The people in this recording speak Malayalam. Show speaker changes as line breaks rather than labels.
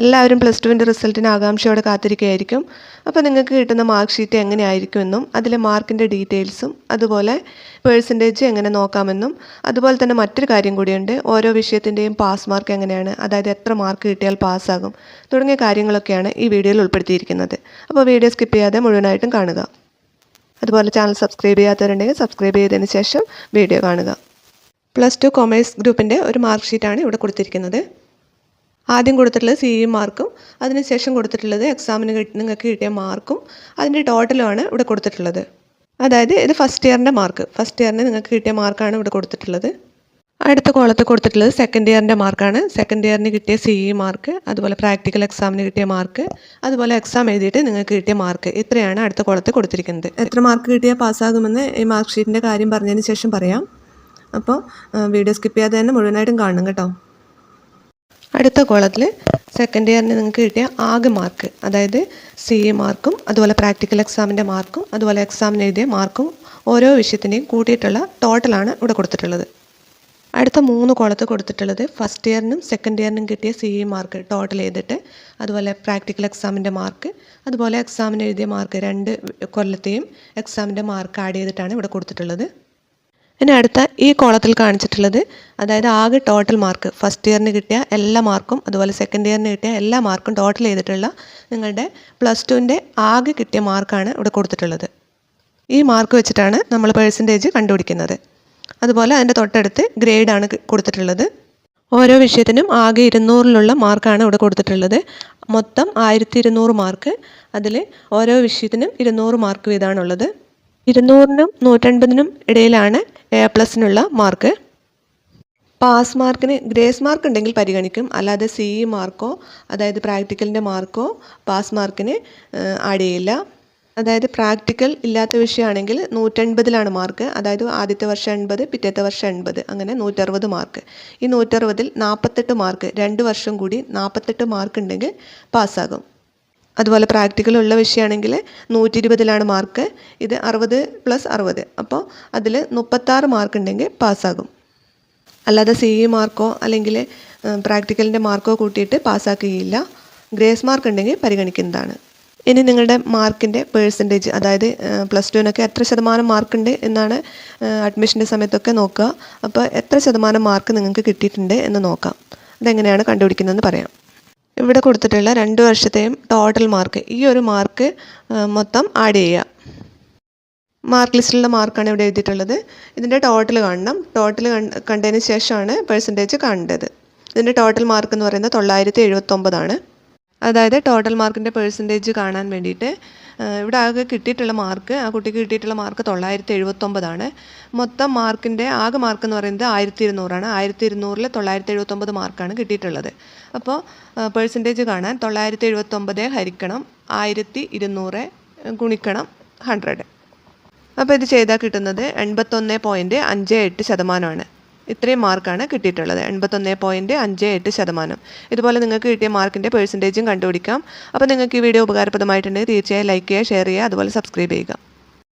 എല്ലാവരും പ്ലസ് ടുവിൻ്റെ റിസൾട്ടിന് ആകാംക്ഷയോടെ കാത്തിരിക്കുകയായിരിക്കും. അപ്പോൾ നിങ്ങൾക്ക് കിട്ടുന്ന മാർക്ക് ഷീറ്റ് എങ്ങനെയായിരിക്കുമെന്നും അതിലെ മാർക്കിൻ്റെ ഡീറ്റെയിൽസും അതുപോലെ പേഴ്സൻറ്റേജ് എങ്ങനെ നോക്കാമെന്നും അതുപോലെ തന്നെ മറ്റൊരു കാര്യം കൂടിയുണ്ട്. ഓരോ വിഷയത്തിൻ്റെയും പാസ് മാർക്ക് എങ്ങനെയാണ്, അതായത് എത്ര മാർക്ക് കിട്ടിയാൽ പാസ്സാകും തുടങ്ങിയ കാര്യങ്ങളൊക്കെയാണ് ഈ വീഡിയോയിൽ ഉൾപ്പെടുത്തിയിരിക്കുന്നത്. അപ്പോൾ വീഡിയോ സ്കിപ്പ് ചെയ്യാതെ മുഴുവനായിട്ടും കാണുക. അതുപോലെ ചാനൽ സബ്സ്ക്രൈബ് ചെയ്യാത്തവരുണ്ടെങ്കിൽ സബ്സ്ക്രൈബ് ചെയ്തതിന് ശേഷം വീഡിയോ കാണുക. പ്ലസ് ടു കൊമേഴ്സ് ഗ്രൂപ്പിൻ്റെ ഒരു മാർക്ക് ഷീറ്റാണ് ഇവിടെ കൊടുത്തിരിക്കുന്നത്. ആദ്യം കൊടുത്തിട്ടുള്ളത് CE മാർക്കും അതിനുശേഷം കൊടുത്തിട്ടുള്ളത് എക്സാമിന് നിങ്ങൾക്ക് കിട്ടിയ മാർക്കും അതിൻ്റെ ടോട്ടലുമാണ് ഇവിടെ കൊടുത്തിട്ടുള്ളത്. അതായത് ഇത് ഫസ്റ്റ് ഇയറിൻ്റെ മാർക്ക്, ഫസ്റ്റ് ഇയറിന് നിങ്ങൾക്ക് കിട്ടിയ മാർക്കാണ് ഇവിടെ കൊടുത്തിട്ടുള്ളത്. അടുത്ത കോളത്തിൽ കൊടുത്തിട്ടുള്ളത് സെക്കൻഡ് ഇയറിൻ്റെ മാർക്കാണ്. സെക്കൻഡ് ഇയറിന് കിട്ടിയ CE മാർക്ക്, അതുപോലെ പ്രാക്ടിക്കൽ എക്സാമിന് കിട്ടിയ മാർക്ക്, അതുപോലെ എക്സാം എഴുതിയിട്ട് നിങ്ങൾക്ക് കിട്ടിയ മാർക്ക്, ഇത്രയാണ് അടുത്ത കോളത്തിൽ കൊടുത്തിരിക്കുന്നത്. എത്ര മാർക്ക് കിട്ടിയാൽ പാസ്സാകുമെന്ന് ഈ മാർക്ക് ഷീറ്റിൻ്റെ കാര്യം പറഞ്ഞതിന് ശേഷം പറയാം. അപ്പോൾ വീഡിയോ സ്കിപ്പ് ചെയ്യാതെ തന്നെ മുഴുവനായിട്ടും കാണണം കേട്ടോ. അടുത്ത കോളത്തിൽ സെക്കൻഡ് ഇയറിന് നിങ്ങൾക്ക് കിട്ടിയ ആകെ മാർക്ക്, അതായത് CE മാർക്കും അതുപോലെ പ്രാക്ടിക്കൽ എക്സാമിൻ്റെ മാർക്കും അതുപോലെ എക്സാമിന് എഴുതിയ മാർക്കും ഓരോ വിഷയത്തിൻ്റെയും കൂട്ടിയിട്ടുള്ള ടോട്ടലാണ് ഇവിടെ കൊടുത്തിട്ടുള്ളത്. അടുത്ത 3 കോളത്ത് കൊടുത്തിട്ടുള്ളത് ഫസ്റ്റ് ഇയറിനും സെക്കൻഡ് ഇയറിനും കിട്ടിയ CE മാർക്ക് ടോട്ടൽ ചെയ്തിട്ട് അതുപോലെ പ്രാക്ടിക്കൽ എക്സാമിൻ്റെ മാർക്ക് അതുപോലെ എക്സാമിന് എഴുതിയ മാർക്ക് 2 കൊല്ലത്തെയും എക്സാമിൻ്റെ മാർക്ക് ആഡ് ചെയ്തിട്ടാണ് ഇവിടെ കൊടുത്തിട്ടുള്ളത്. ഇനി അടുത്ത ഈ കോളത്തിൽ കാണിച്ചിട്ടുള്ളത് അതായത് ആകെ ടോട്ടൽ മാർക്ക്, ഫസ്റ്റ് ഇയറിന് കിട്ടിയ എല്ലാ മാർക്കും അതുപോലെ സെക്കൻഡ് ഇയറിന് കിട്ടിയ എല്ലാ മാർക്കും ടോട്ടൽ ചെയ്തിട്ടുള്ള നിങ്ങളുടെ പ്ലസ് ടുവിൻ്റെ ആകെ കിട്ടിയ മാർക്കാണ് ഇവിടെ കൊടുത്തിട്ടുള്ളത്. ഈ മാർക്ക് വെച്ചിട്ടാണ് നമ്മൾ പേഴ്സൻറ്റേജ് കണ്ടുപിടിക്കുന്നത്. അതുപോലെ അതിൻ്റെ തൊട്ടടുത്ത് ഗ്രേഡാണ് കൊടുത്തിട്ടുള്ളത്. ഓരോ വിഷയത്തിനും ആകെ 200-ലുള്ള മാർക്കാണ് ഇവിടെ കൊടുത്തിട്ടുള്ളത്. മൊത്തം 1200 മാർക്ക്. അതിൽ ഓരോ വിഷയത്തിനും 200 മാർക്ക് വീതമാണുള്ളത്. 200-നും 150-നും ഇടയിലാണ് A+നുള്ള മാർക്ക്. പാസ് മാർക്കിന് ഗ്രേസ് മാർക്ക് ഉണ്ടെങ്കിൽ പരിഗണിക്കും, അല്ലാതെ CE മാർക്കോ അതായത് പ്രാക്ടിക്കലിൻ്റെ മാർക്കോ പാസ് മാർക്കിന് ആഡ് ചെയ്യില്ല. അതായത് പ്രാക്ടിക്കൽ ഇല്ലാത്ത വിഷയമാണെങ്കിൽ 150-ലാണ് മാർക്ക്, അതായത് ആദ്യത്തെ വർഷം 80 പിറ്റേത്തെ വർഷം 80 അങ്ങനെ 160 മാർക്ക്. ഈ 160-ൽ 48 മാർക്ക് 2 വർഷം കൂടി 48 മാർക്ക് ഉണ്ടെങ്കിൽ പാസ്സാകും. അതുപോലെ പ്രാക്ടിക്കലുള്ള വിഷയമാണെങ്കിൽ 120-ലാണ് മാർക്ക്, ഇത് 60+60, അപ്പോൾ അതിൽ 36 മാർക്ക് ഉണ്ടെങ്കിൽ പാസ്സാകും. അല്ലാതെ CE മാർക്കോ അല്ലെങ്കിൽ പ്രാക്ടിക്കലിൻ്റെ മാർക്കോ കൂട്ടിയിട്ട് പാസ്സാക്കുകയില്ല. ഗ്രേസ് മാർക്ക് ഉണ്ടെങ്കിൽ പരിഗണിക്കുന്നതാണ്. ഇനി നിങ്ങളുടെ മാർക്കിൻ്റെ പേഴ്സൻറ്റേജ്, അതായത് പ്ലസ് ടുവിനൊക്കെ എത്ര ശതമാനം മാർക്കുണ്ട് എന്നാണ് അഡ്മിഷൻ്റെ സമയത്തൊക്കെ നോക്കുക. അപ്പോൾ എത്ര ശതമാനം മാർക്ക് നിങ്ങൾക്ക് കിട്ടിയിട്ടുണ്ട് എന്ന് നോക്കാം. അതെങ്ങനെയാണ് കണ്ടുപിടിക്കുന്നതെന്ന് പറയാം. ഇവിടെ കൊടുത്തിട്ടുള്ള 2 വർഷത്തെയും ടോട്ടൽ മാർക്ക്, ഈ ഒരു മാർക്ക് മൊത്തം ആഡ് ചെയ്യുക. മാർക്ക് ലിസ്റ്റിലുള്ള മാർക്കാണ് ഇവിടെ എഴുതിയിട്ടുള്ളത്. ഇതിൻ്റെ ടോട്ടൽ കാണണം. ടോട്ടൽ കണ്ടതിന് ശേഷമാണ് പേഴ്സൻറ്റേജ് കാണേണ്ടത്. ഇതിൻ്റെ ടോട്ടൽ മാർക്ക് എന്ന് പറയുന്നത് 979 അതായത് ടോട്ടൽ മാർക്കിൻ്റെ പേഴ്സൻറ്റേജ് കാണാൻ വേണ്ടിയിട്ട് ഇവിടെ ആകെ കിട്ടിയിട്ടുള്ള മാർക്ക്, ആ കുട്ടിക്ക് കിട്ടിയിട്ടുള്ള മാർക്ക് 979 മൊത്തം മാർക്കിൻ്റെ ആകെ മാർക്ക് എന്ന് പറയുന്നത് 1200 1200-ൽ 979 മാർക്കാണ് കിട്ടിയിട്ടുള്ളത്. അപ്പോൾ പേഴ്സൻറ്റേജ് കാണാൻ 979 ഹരിക്കണം 1200 ഗുണിക്കണം 100. അപ്പോൾ ഇത് ചെയ്താൽ കിട്ടുന്നത് 81.58%. ഇത്രയും മാർക്കാണ് കിട്ടിയിട്ടുള്ളത്, 81.58%. ഇതുപോലെ നിങ്ങൾക്ക് കിട്ടിയ മാർക്കിൻ്റെ പേഴ്സൻറ്റേജും കണ്ടുപിടിക്കാം. അപ്പോൾ നിങ്ങൾക്ക് ഈ വീഡിയോ ഉപകാരപ്രദമായിട്ടുണ്ടെങ്കിൽ തീർച്ചയായും ലൈക്ക് ചെയ്യുക, ഷെയർ ചെയ്യുക, അതുപോലെ സബ്സ്ക്രൈബ് ചെയ്യുക.